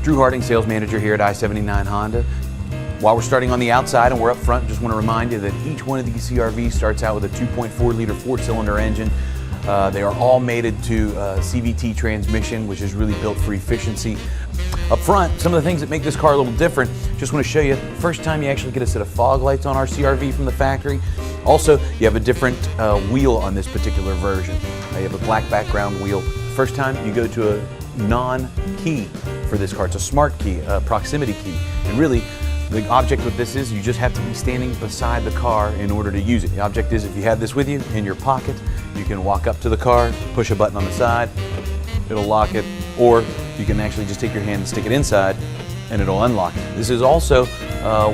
Drew Harding, sales manager here at I-79 Honda. While we're starting on the outside and we're up front, just want to remind you that each one of these CRVs starts out with a 2.4 liter 4-cylinder engine. They are all mated to CVT transmission, which is really built for efficiency. Up front, some of the things that make this car a little different, just want to show you, first time you actually get a set of fog lights on our CRV from the factory. Also, you have a different wheel on this particular version. You have a black background wheel. First time you go to a non-key for this car. It's a smart key, a proximity key. And really, the object with this is you just have to be standing beside the car in order to use it. The object is if you have this with you in your pocket, you can walk up to the car, push a button on the side, it'll lock it, or you can actually just take your hand and stick it inside and it'll unlock it. This is also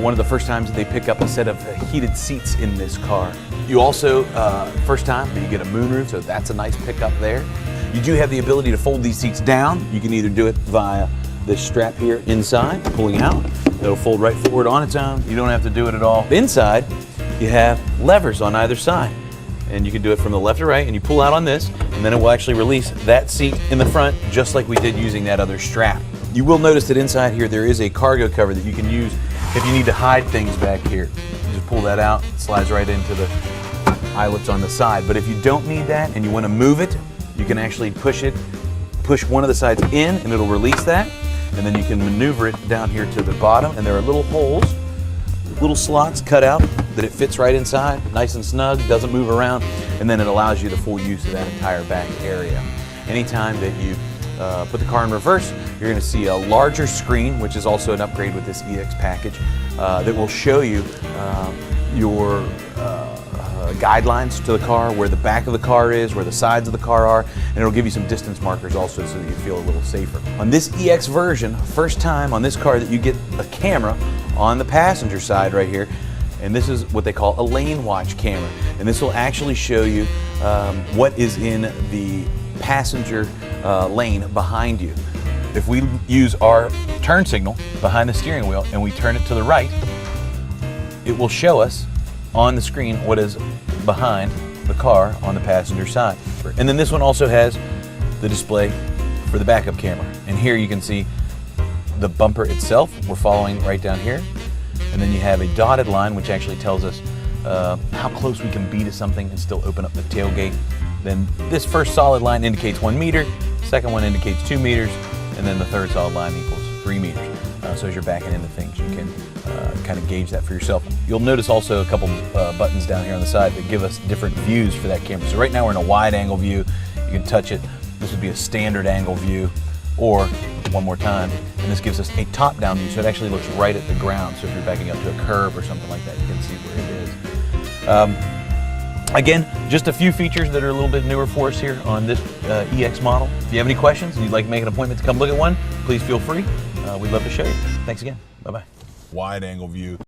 one of the first times that they pick up a set of heated seats in this car. You also, first time, you get a moonroof, so that's a nice pickup there. You do have the ability to fold these seats down. You can either do it via this strap here inside, pulling out. It'll fold right forward on its own. You don't have to do it at all. Inside, you have levers on either side. And you can do it from the left to right, and you pull out on this, and then it will actually release that seat in the front, just like we did using that other strap. You will notice that inside here, there is a cargo cover that you can use if you need to hide things back here. You just pull that out, it slides right into the eyelets on the side. But if you don't need that and you want to move it, you can actually push one of the sides in, and it'll release that. And then you can maneuver it down here to the bottom, and there are little holes, little slots cut out that it fits right inside, nice and snug, doesn't move around, and then it allows you the full use of that entire back area. Anytime that you put the car in reverse, you're going to see a larger screen, which is also an upgrade with this EX package, that will show you your guidelines to the car, where the back of the car is, where the sides of the car are, and it'll give you some distance markers also so that you feel a little safer. On this EX version, first time on this car that you get a camera on the passenger side right here, and this is what they call a lane watch camera, and this will actually show you what is in the passenger lane behind you. If we use our turn signal behind the steering wheel and we turn it to the right, it will show us on the screen what is behind the car on the passenger side. And then this one also has the display for the backup camera. And here you can see the bumper itself. We're following right down here. And then you have a dotted line which actually tells us how close we can be to something and still open up the tailgate. Then this first solid line indicates 1 meter, second one indicates 2 meters, and then the third solid line equals 3 meters. So as you're backing into things, you can kind of gauge that for yourself. You'll notice also a couple buttons down here on the side that give us different views for that camera. So right now we're in a wide angle view. You can touch it. This would be a standard angle view, or one more time, and this gives us a top-down view, so it actually looks right at the ground. So if you're backing up to a curve or something like that, you can see where it is. Again, just a few features that are a little bit newer for us here on this EX model. If you have any questions and you'd like to make an appointment to come look at one, please feel free. We'd love to show you. Thanks again. Bye-bye. Wide angle view.